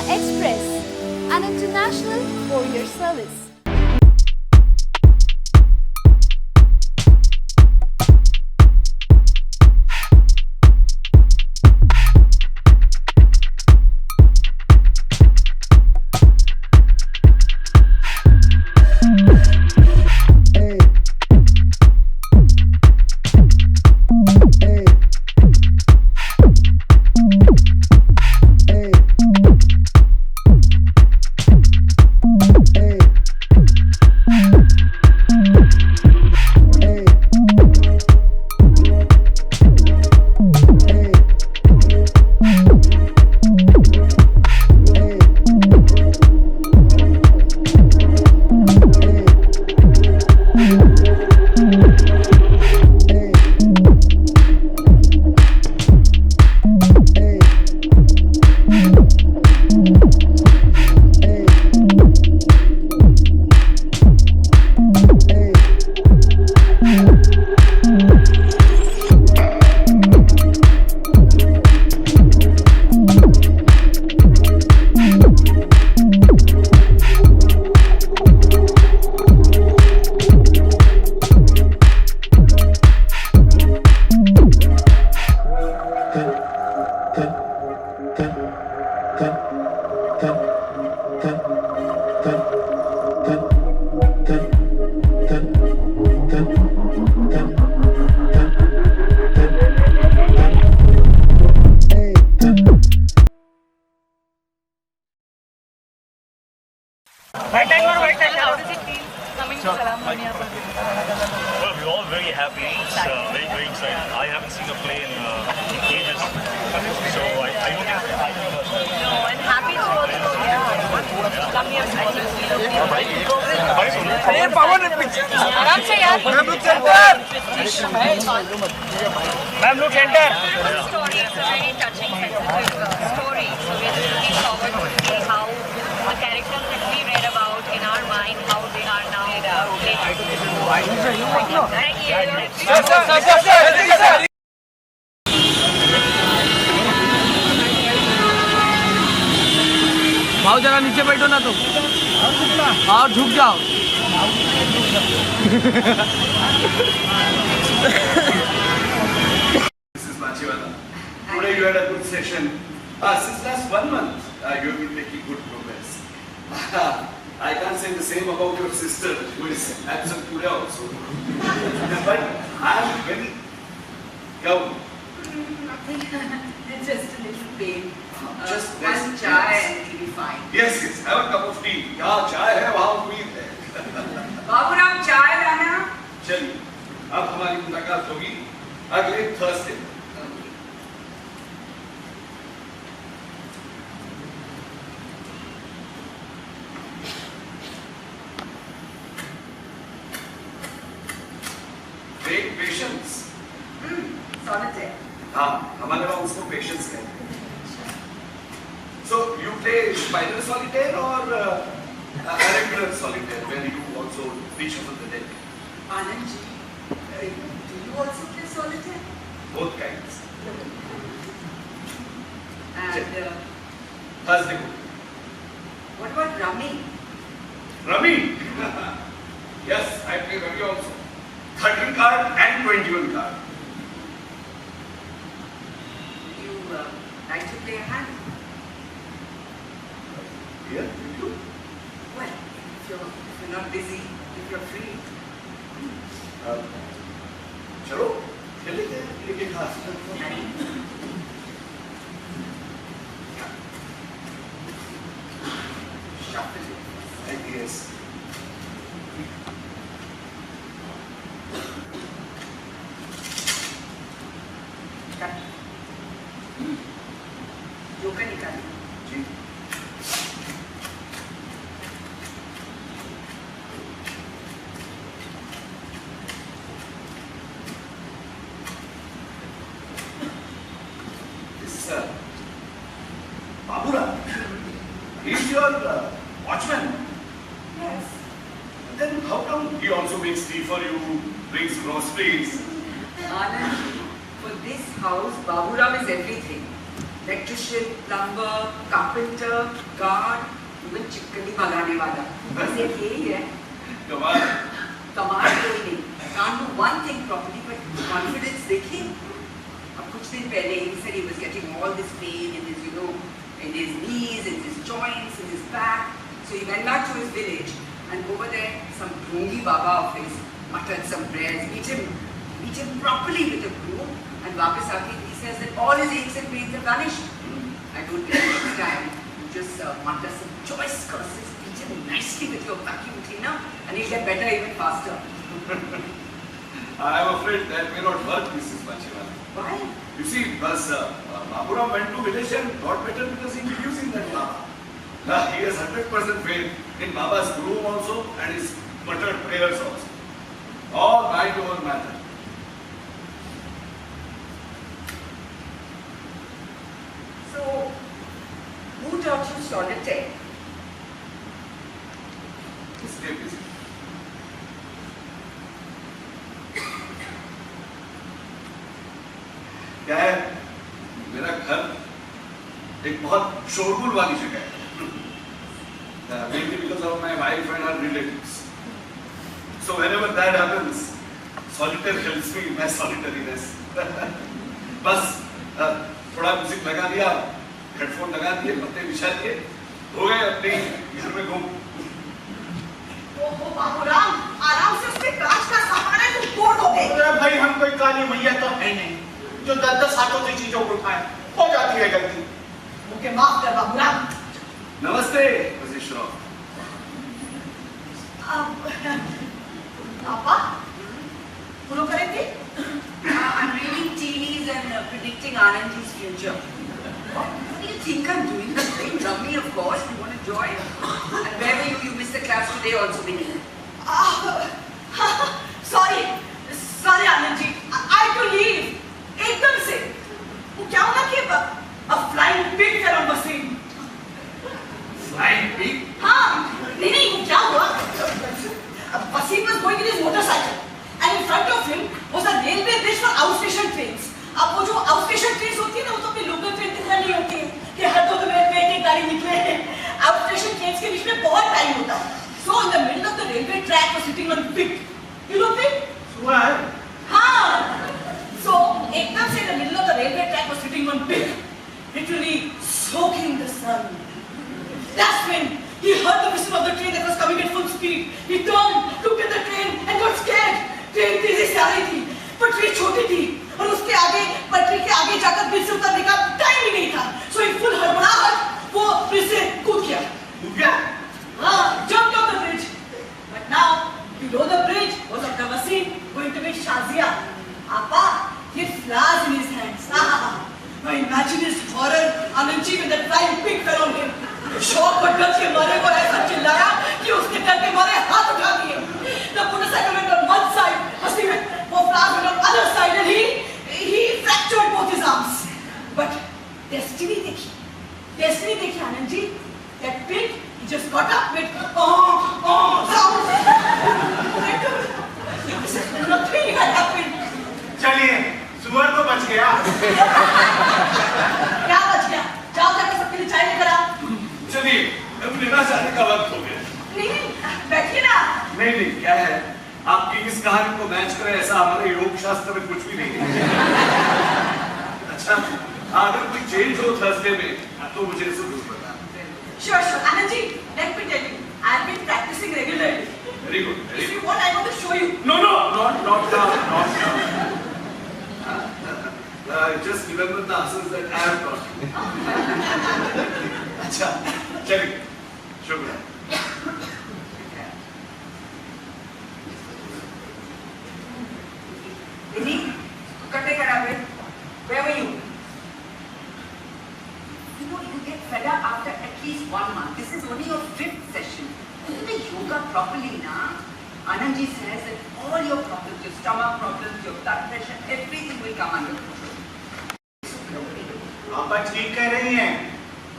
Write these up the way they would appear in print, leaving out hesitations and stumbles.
Express, an international courier service. How does it feel coming to Salam Dunia? Well, we're all very happy. It's very, very exciting. I haven't seen a play in ages. So I don't think I No, and happy to also, come here. I think we look आराम से यार ma'am look centre Ma'am, look, enter. story. It's a very touching, sensitive story. So we're just looking forward to see how the characters that we read about in our mind, how they are now played. भाव जरा नीचे बैठो ना तुम और झुक जाओ This is Machiwala. Today you had a good session. Since last 1 month, you have been making good progress. I can't say the same about your sister, who is absent today also. But I am very... Come. It's just a little pain. Just one rest, chai yes. and it'll be fine. Yes, yes. Have a cup of tea. यहाँ चाय है, वहाँ मीत है. बाबूराम चाय लाना. चलिए, अब हमारी मुलाकात होगी अगले थर्सडे. Great patience. Solitaire. हाँ, हमारे वहाँ उसको patience कहते हैं. So you play spider solitaire or regular solitaire, where you also reshuffle the deck? Anand ji, do you also play solitaire? Both kinds. And Thursday. what about Rummy? Rummy. Yes, I play Rummy also. 13 card and 21 card. Do you like to play a hand? Here, you do. Well, if you're not busy, if you're free. चलो खेल लेते हैं लेकिन हाँ Shuffle it. I guess Cut. Joker निकालिए. जी Babura, he's your watchman. Yes. Then how come he also makes tea for you, brings groceries? Anand, for this house, Baburam is everything. Electrician, plumber, carpenter, guard, even चिकनी भगाने वाला. बस एक यही है. कमाल. कमाल कोई नहीं. Can't do one thing properly, but confidence देखिए. अब कुछ दिन पहले he said he was getting all this pain in his, in his knees, in his joints, in his back. So he went back to his village, and over there, some Dhongi Baba of his muttered some prayers, beat him properly with a broom, and वापस आके he says that all his aches and pains have vanished. I told him next time, you just mutter some choice curses, beat him nicely with your vacuum cleaner, and he'll get better even faster. I am afraid that may not work, Mrs. Bachiwala. Why? You see, Baburam went to village and got better because he was using that Baba. He has 100% faith in Baba's broom also and his muttered prayers also. All right over matter. So, who taught you solitaire? Stay busy. क्या है, मेरा घर एक बहुत शोरगुल वाली जगह है. Mainly because of my wife and her relatives. So whenever that happens, solitaire helps me in my solitariness. बस थोड़ा म्यूजिक लगा दिया, हेडफोन लगा दिए, पत्ते बिछा दिए, हो गए अपने घर में घूम. ओहो बाबूराम, आराम से उसके कांच का सामान है, तुम तोड़ दोगे. अरे भाई हम कोई काली मैया तो है नहीं जो 10-10 हाथों से चीजों को उठाए. हो जाती है गलती. मुझे माफ कर बाबूराम. नमस्ते वजीर. पापा, follow करेंगे? I'm reading tea leaves and predicting Anandji's future. What do you think I'm doing? I'm playing rummy, of course. You want to join? And where were you? You missed the class today also, Vinny. Sorry, Anandji. I had to leave. एकदम से. वो क्या हुआ कि a flying pig fell on Wasim. Flying pig? हाँ, नहीं, वो क्या हुआ? Wasim was going in his motorcycle, and in front of him was a railway bridge for outstation trains. अब वो जो outstation trains होती है ना, वो तो अपनी local train की तरह नहीं होती है कि हर 2 मिनट में एक गाड़ी निकले. Outstation trains के बीच में बहुत टाइम होता है. So in the middle of the railway track was sitting on pig. You know pig? Well, हाँ. So एकदम से in the middle of the railway track was sitting on pig, literally soaking the sun. That's when he heard the whistle of the train that was coming at full speed. He turned, looked at the train and got scared. Train तेजी से आ रही थी, पटरी छोटी थी और उसके आगे पटरी के आगे जाकर ब्रिज से उतरने का टाइम ही नहीं था. So in full हड़बड़ाहट वो ब्रिज से कूद गया. हाँ, jumped off the bridge. But now below the bridge was Dr. Wasim going to meet Shazia. Appa, he had flowers in his hands. Now imagine his horror, Anandji, when that flying pig fell on him. शौक और डर के मारे वो ऐसा चिल्लाया कि उसके डर के मारे हाथ उठा दिए. The motorcycle went on one side, Wasim went on the other side, and he fractured both his arms. But destiny देखी, Anandji. That pig, he just got up with sound. Nothing had happened. चलिए सुअर तो बच गया. क्या बच गया? जाओ जाकर सबके लिए चाय लेकर आओ. चलिए, अब लेना जाने का वक्त हो गया. नहीं, बैठिए ना. नहीं, क्या है? आपकी इस कहानी को मैच करे ऐसा हमारे योग शास्त्र में कुछ भी नहीं है. अच्छा, अगर कोई चेंज हो थर्सडे में तो मुझे जरूर बताना. Sure. Anandji, let me tell you, I've been practicing regularly. Very good. If you want, I want to show you. No, not now. Just remember the answers that I have taught you. अच्छा, चलिए, शुक्रिया. Vinny, कट्टे करावे. Where were you? You get fed up after at least 1 month. This is only your 5th session. Do the yoga properly now. Anandji says that all your problems, your stomach problems, your blood pressure, everything will come under control. आप ठीक कह रही हैं.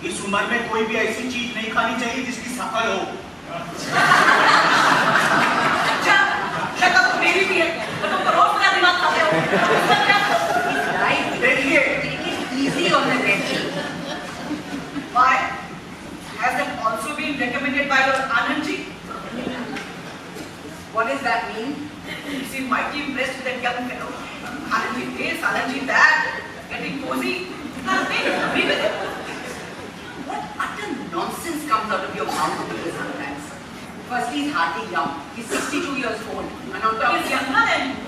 इस उम्र में कोई भी ऐसी चीज नहीं खानी चाहिए जिसकी शकल हो. अच्छा, शक्ल तो मेरी भी है. तो तुम तो रोज मेरा दिमाग खाते हो. देखिए easy on the dental. Why? Has that also been recommended by your Anandji? What does that mean? He seemed mighty impressed with that young fellow. Anandji this, Anandji that, getting cozy. Nothing, agree with him. What utter nonsense comes out of your mouth sometimes. Firstly, he's hardly young. He's 62 years old. And on top He's younger than you.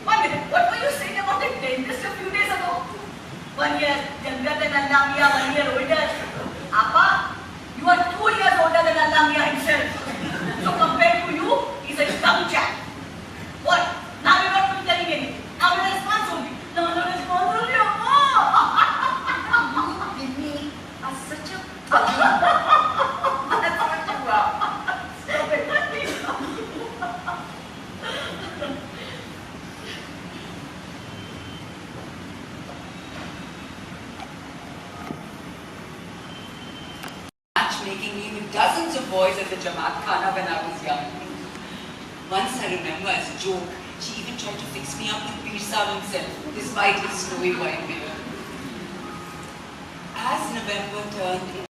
1 minute, what were you saying about the dentist a few days ago? 1 year younger than Allah Mia, 1 year older. Appa, you are 2 years older than Allah Mia himself. So compared to you, he's a young chap. What? Now you're not telling anything. Now you're a response only. No, response only. me are such a puppy. That's what you are. Stop it. Matchmaking me with dozens of boys at the Jamaat Khana when I was young. Once I remember as a joke, she even tried to fix me up with Peer Saab himself, despite his snowy white beard. As November turned